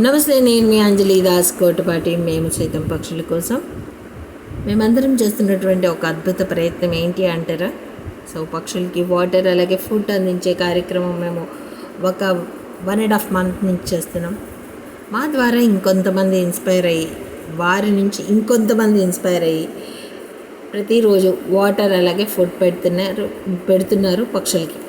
నమస్తే, నేను మీ అంజలి దాస్ కోటపాటి. మేము సైతం పక్షుల కోసం మేమందరం చేస్తున్నటువంటి ఒక అద్భుత ప్రయత్నం ఏంటి అంటారా? సో పక్షులకి వాటర్ అలాగే ఫుడ్ అందించే కార్యక్రమం మేము ఒక 1.5 month నుంచి చేస్తున్నాం. మా ద్వారా ఇంకొంతమంది ఇన్స్పైర్ అయ్యి, వారి నుంచి ఇంకొంతమంది ఇన్స్పైర్ అయ్యి ప్రతిరోజు వాటర్ అలాగే ఫుడ్ పెడుతున్నారు పక్షులకి.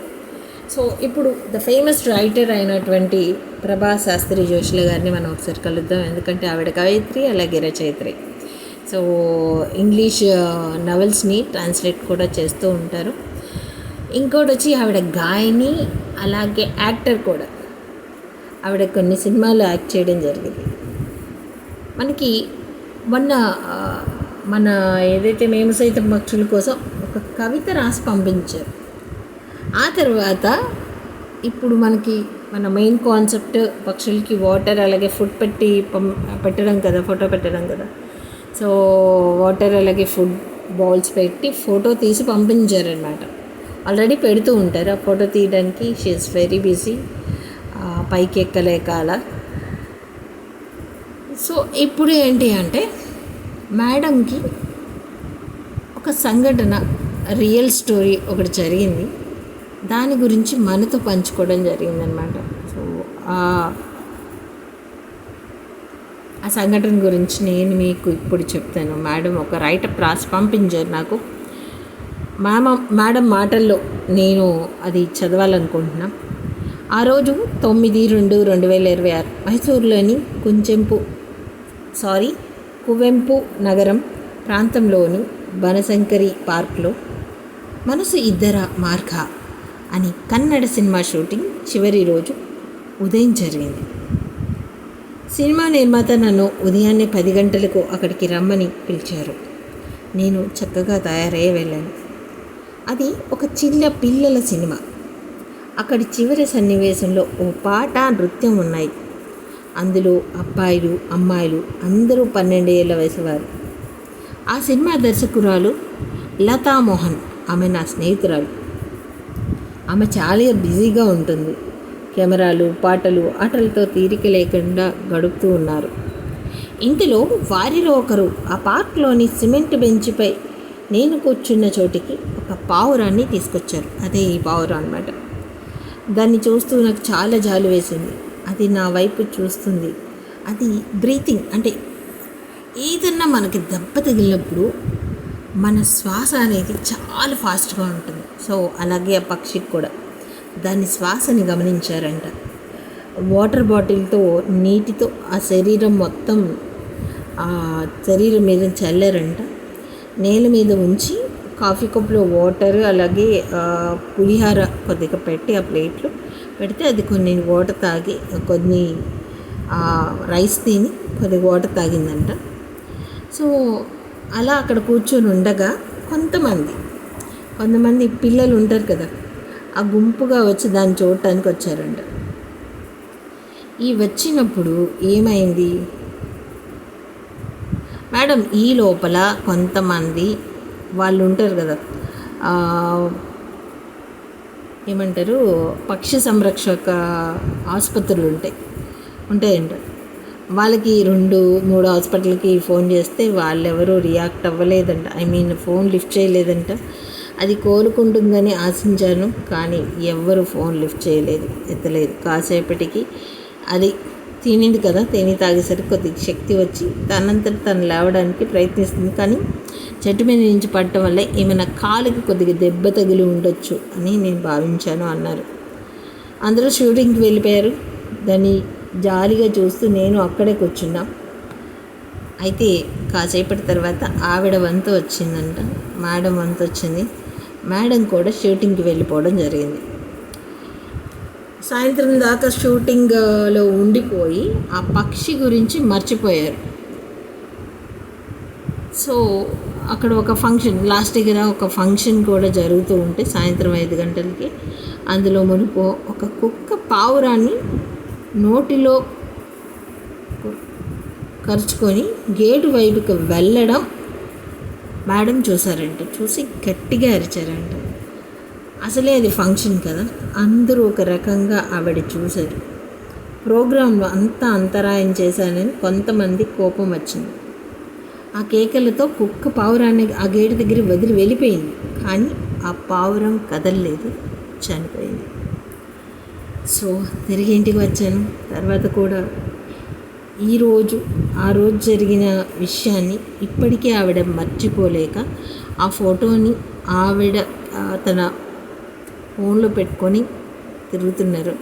సో ఇప్పుడు ద ఫేమస్ రైటర్ అయినటువంటి ప్రభా శాస్త్రి జోషుల గారిని మనం ఒకసారి కలుద్దాం. ఎందుకంటే ఆవిడ కవయిత్రి అలాగే రచయిత్రి. సో ఇంగ్లీష్ నవల్స్ని ట్రాన్స్లేట్ కూడా చేస్తూ ఉంటారు. ఇంకోటి వచ్చి ఆవిడ గాయని అలాగే యాక్టర్ కూడా. ఆవిడ కొన్ని సినిమాలు యాక్ట్ చేయడం జరిగింది. మనకి మన ఏదైతే మేము సైతం పక్షుల కోసం ఒక కవిత రాసి పంపించారు. ఆ తర్వాత ఇప్పుడు మన మెయిన్ కాన్సెప్ట్ పక్షులకి వాటర్ అలాగే ఫుడ్ పెట్టడం కదా, ఫోటో పెట్టడం కదా. సో వాటర్ అలాగే ఫుడ్ బౌల్స్ పెట్టి ఫోటో తీసి పంపించారనమాట. ఆల్రెడీ పెడుతూ ఉంటారు. ఆ ఫోటో తీయడానికి షీఈస్ వెరీ బిజీ, పైకి ఎక్కలేక అలా. సో ఇప్పుడు ఏంటి అంటే మేడంకి ఒక సంఘటన, రియల్ స్టోరీ ఒకటి జరిగింది. దాని గురించి మనతో పంచుకోవడం జరిగిందనమాట. సో ఆ సంఘటన గురించి నేను మీకు ఇప్పుడు చెప్తాను. మేడం ఒక రైటప్ రాసి పంపించారు నాకు. మేడం మాటల్లో నేను అది చదవాలనుకుంటున్నా. ఆ రోజు 9/2/2026 మైసూరులోని కువెంపు నగరం ప్రాంతంలోని బనశంకరి పార్క్లో మనసు ఇద్దర మార్గ అని కన్నడ సినిమా షూటింగ్ చివరి రోజు ఉదయం జరిగింది. సినిమా నిర్మాత నన్ను ఉదయాన్నే 10 గంటలకు అక్కడికి రమ్మని పిలిచారు. నేను చక్కగా తయారయ్యే వెళ్ళాను. అది ఒక చిన్న పిల్లల సినిమా. అక్కడి చివరి సన్నివేశంలో ఓ పాట, నృత్యం ఉన్నాయి. అందులో అబ్బాయిలు, అమ్మాయిలు అందరూ 12 ఏళ్ల వయసువారు. ఆ సినిమా దర్శకురాలు లతా మోహన్. ఆమె నా స్నేహితురాలు. ఆమె చాలా బిజీగా ఉంటుంది. కెమెరాలు, పాటలు, ఆటలతో తీరిక లేకుండా గడుపుతూ ఉన్నారు. ఇంతలో వారిలో ఒకరు ఆ పార్క్లోని సిమెంట్ బెంచ్పై నేను కూర్చున్న చోటికి ఒక పావురాన్ని తీసుకొచ్చారు. అదే ఈ పావురం అన్నమాట. దాన్ని చూస్తూ నాకు చాలా జాలి వేసింది. అది నా వైపు చూస్తుంది. అది బ్రీతింగ్, అంటే ఏదన్నా మనకి దెబ్బ తగిలినప్పుడు మన శ్వాస అనేది చాలా ఫాస్ట్గా ఉంటుంది. సో అలాగే ఆ పక్షికి కూడా దాని శ్వాసని గమనించారంట. వాటర్ బాటిల్తో నీటితో ఆ శరీరం మొత్తం శరీరం మీద చల్లారంట. నేల మీద ఉంచి కాఫీ కప్లో వాటర్ అలాగే పులిహార కొద్దిగా పెట్టి ఆ ప్లేట్లో పెడితే అది కొన్ని వాటర్ తాగి, కొన్ని రైస్ తిని కొద్దిగా వాటర్ తాగిందంట. సో అలా అక్కడ కూర్చొని ఉండగా కొంతమంది పిల్లలు ఉంటారు కదా, ఆ గుంపుగా వచ్చి దాన్ని చూడటానికి వచ్చారంట. ఈ వచ్చినప్పుడు ఏమైంది మేడం, ఈ లోపల కొంతమంది వాళ్ళు ఉంటారు కదా, ఏమంటారు, పక్షి సంరక్షక ఆసుపత్రులు ఉంటాయంట. వాళ్ళకి 2-3 హాస్పిటల్కి ఫోన్ చేస్తే వాళ్ళెవరూ రియాక్ట్ అవ్వలేదంట. ఫోన్ లిఫ్ట్ చేయలేదంట. అది కోలుకుంటుందని ఆశించాను, కానీ ఎవ్వరు ఫోన్ లిఫ్ట్ చేయలేదు, ఎత్తలేదు. కాసేపటికి అది తినింది కదా, తిని తాగేసరికి కొద్దిగా శక్తి వచ్చి తనంతట తను లేవడానికి ప్రయత్నిస్తుంది. కానీ చెట్టు మీద నుంచి పడటం వల్ల ఏమైనా కాలుకి కొద్దిగా దెబ్బ తగిలి ఉండొచ్చు అని నేను భావించాను అన్నారు. అందరూ షూటింగ్కి వెళ్ళిపోయారు. దాన్ని జాలిగా చూస్తూ నేను అక్కడే కూర్చున్నా. అయితే కాసేపటి తర్వాత ఆవిడ వంతు వచ్చిందంట. మేడం వంతు వచ్చింది. మేడం కూడా షూటింగ్కి వెళ్ళిపోవడం జరిగింది. సాయంత్రం దాకా షూటింగ్లో ఉండిపోయి ఆ పక్షి గురించి మర్చిపోయారు. సో అక్కడ ఒక ఫంక్షన్, లాస్ట్ కదా, ఒక ఫంక్షన్ కూడా జరుగుతూ ఉంటే సాయంత్రం 5 గంటలకి అందులో మునుపు ఒక కుక్క పావురాన్ని నోటిలో కరుచుకొని గేటు వైపుకి వెళ్ళడం మేడం చూసారంట. చూసి గట్టిగా అరిచారంట. అసలే అది ఫంక్షన్ కదా, అందరూ ఒక రకంగా ఆవిడ చూశారు. ప్రోగ్రాంలో అంతా అంతరాయం చేశానని కొంతమంది కోపం వచ్చింది. ఆ కేకలతో కుక్క పావురాన్ని ఆ గేటు దగ్గర వదిలి వెళ్ళిపోయింది. కానీ ఆ పావురం కదలలేదు, చనిపోయింది. సో తిరిగి ఇంటికి వచ్చాను. తర్వాత కూడా ఆ రోజు జరిగిన విషయాన్ని ఇప్పటికీ ఆవిడ మర్చిపోలేక ఆ ఫోటోని ఆవిడ తన ఫోన్లో పెట్టుకొని తిరుగుతున్నారు.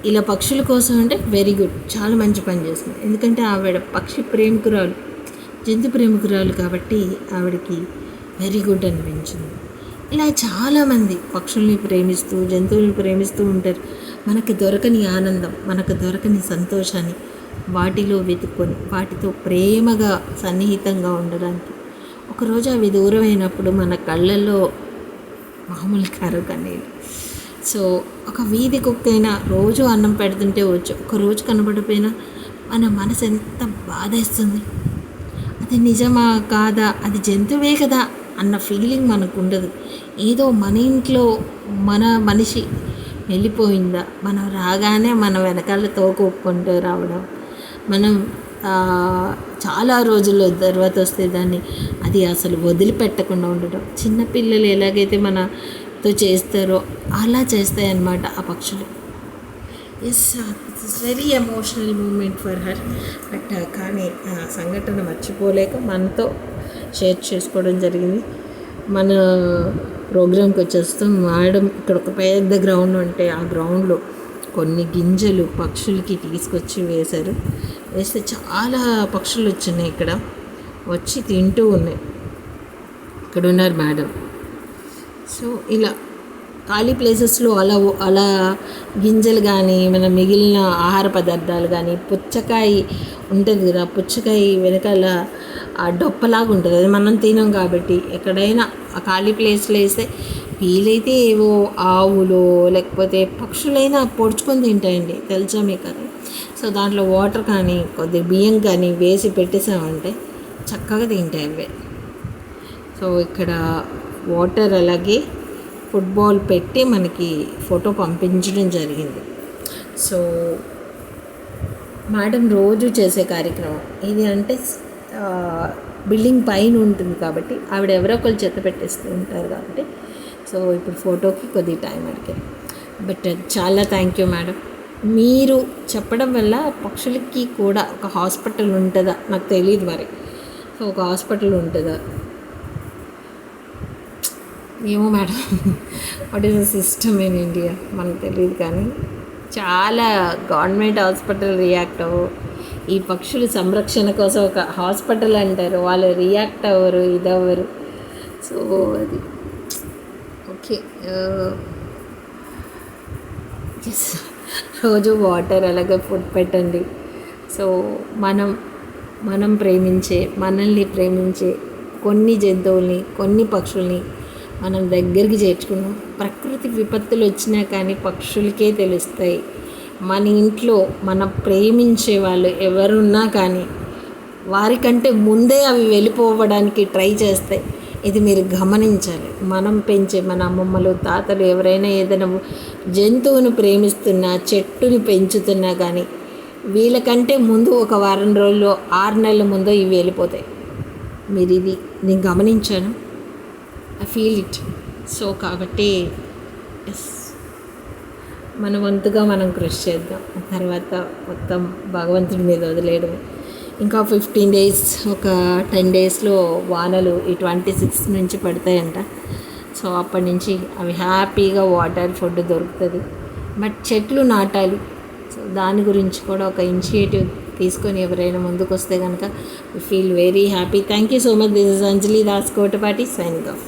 ఇలా పక్షుల కోసం అంటే వెరీ గుడ్, చాలా మంచి పని చేస్తుంది. ఎందుకంటే ఆవిడ పక్షి ప్రేమికురాలు, జంతు ప్రేమికురాలు కాబట్టి ఆవిడకి వెరీ గుడ్ అనిపించింది. ఇలా చాలామంది పక్షుల్ని ప్రేమిస్తూ జంతువుల్ని ప్రేమిస్తూ ఉంటారు. మనకు దొరకని ఆనందం, మనకు దొరకని సంతోషాన్ని వాటిలో వెతుక్కొని వాటితో ప్రేమగా సన్నిహితంగా ఉండడానికి ఒకరోజు అవి దూరమైనప్పుడు మన కళ్ళల్లో మామూలు కారు కన్నీళ్ళు. సో ఒక వీధి కుక్కైనా రోజు అన్నం పెడుతుంటే ఒకరోజు కనబడిపోయినా మన మనసు ఎంత బాధేస్తుంది. అది నిజమా కాదా, అది జంతువే కదా అన్న ఫీలింగ్ మనకు ఉండదు. ఏదో మన ఇంట్లో మన మనిషి వెళ్ళిపోయిందా, మనం రాగానే మన వెనకాల తోకొప్పుకుంటూ రావడం, మనం చాలా రోజుల తర్వాత వస్తే దాన్ని అది అసలు వదిలిపెట్టకుండా ఉండడం, చిన్నపిల్లలు ఎలాగైతే మనతో చేస్తారో అలా చేస్తాయి అన్నమాట ఆ పక్షులు. Yes, it's very emotional moment for her. But కానీ ఆ సంఘటన మర్చిపోలేక మనతో షేర్ చేసుకోవడం జరిగింది. మన ప్రోగ్రామ్కి వచ్చేస్తాం. మేడం ఇక్కడ ఒక పెద్ద గ్రౌండ్ ఉంటే ఆ గ్రౌండ్లో కొన్ని గింజలు పక్షులకి తీసుకొచ్చి వేస్తే చాలా పక్షులు వచ్చినాయి. ఇక్కడ వచ్చి తింటూ ఉన్నాయి. ఇక్కడ ఉన్నారు మేడం. సో ఇలా ఖాళీ ప్లేసెస్లో అలా గింజలు కానీ మన మిగిలిన ఆహార పదార్థాలు కానీ, పుచ్చకాయ ఉంటుంది కదా, పుచ్చకాయ వెనకాల ఆ డొప్పలాగా ఉంటుంది, అది మనం తినాం కాబట్టి ఎక్కడైనా ఆ ఖాళీ ప్లేస్లో వేస్తే వీలైతే ఏవో ఆవులు లేకపోతే పక్షులైనా పొడుచుకొని తింటాయండి, తెలుసా మీకు అది. సో దాంట్లో వాటర్ కానీ కొద్దిగా బియ్యం కానీ వేసి పెట్టేసామంటే చక్కగా తింటాయి అవే. సో ఇక్కడ వాటర్ అలాగే ఫుట్బాల్ పెట్టి మనకి ఫోటో పంపించడం జరిగింది. సో మేడం రోజు చేసే కార్యక్రమం ఇది. అంటే బిల్డింగ్ పైన ఉంటుంది కాబట్టి ఆవిడ ఎవరో ఒకళ్ళు చెత్త పెట్టేస్తూ ఉంటారు కాబట్టి సో ఇప్పుడు ఫోటోకి కొద్దిగా టైం అడిగారు. బట్ చాలా థ్యాంక్ యూ మేడం. మీరు చెప్పడం వల్ల పక్షులకి కూడా ఒక హాస్పిటల్ ఉంటుందా నాకు తెలియదు మరి. సో ఒక హాస్పిటల్ ఉంటుందా ఏమో madam, what is the system in India మనకు తెలియదు. కానీ చాలా గవర్నమెంట్ హాస్పిటల్ రియాక్ట్ అవ్వవు. ఈ పక్షుల సంరక్షణ కోసం ఒక హాస్పిటల్ అంటారు, వాళ్ళు రియాక్ట్ అవ్వరు, ఇదవ్వరు. సో అది ఓకే. రోజు వాటర్ అలాగే ఫుడ్ పెట్టండి. సో మనం మనల్ని ప్రేమించే కొన్ని జంతువుల్ని, కొన్ని పక్షుల్ని మనం దగ్గరికి చేర్చుకున్నాం. ప్రకృతి విపత్తులు వచ్చినా కానీ పక్షులకే తెలుస్తాయి. మన ఇంట్లో మనం ప్రేమించే వాళ్ళు ఎవరున్నా కానీ వారికంటే ముందే అవి వెళ్ళిపోవడానికి ట్రై చేస్తాయి. ఇది మీరు గమనించాలి. మనం పెంచే మన అమ్మమ్మలు తాతలు ఎవరైనా ఏదైనా జంతువును ప్రేమిస్తున్నా, చెట్టుని పెంచుతున్నా కానీ వీళ్ళకంటే ముందు ఒక వారం రోజులు 6 నెలల ముందు ఇవి వెళ్ళిపోతాయి. ఇది నేను గమనించాను, ఐ ఫీల్ ఇట్. సో కాబట్టి ఎస్, మన వంతుగా మనం కృషి చేద్దాం. తర్వాత మొత్తం భగవంతుడి మీద వదిలేయడం. ఇంకా 15 days, ఒక 10 daysలో వానలు ఈ 26 నుంచి పడతాయంట. సో అప్పటి నుంచి అవి హ్యాపీగా వాటర్ ఫుడ్ దొరుకుతుంది. బట్ చెట్లు నాటాలి. సో దాని గురించి కూడా ఒక ఇనిషియేటివ్ తీసుకొని ఎవరైనా ముందుకు వస్తే కనుక we feel very happy. Thank you so much. This is Anjali Das Kotapati signing of.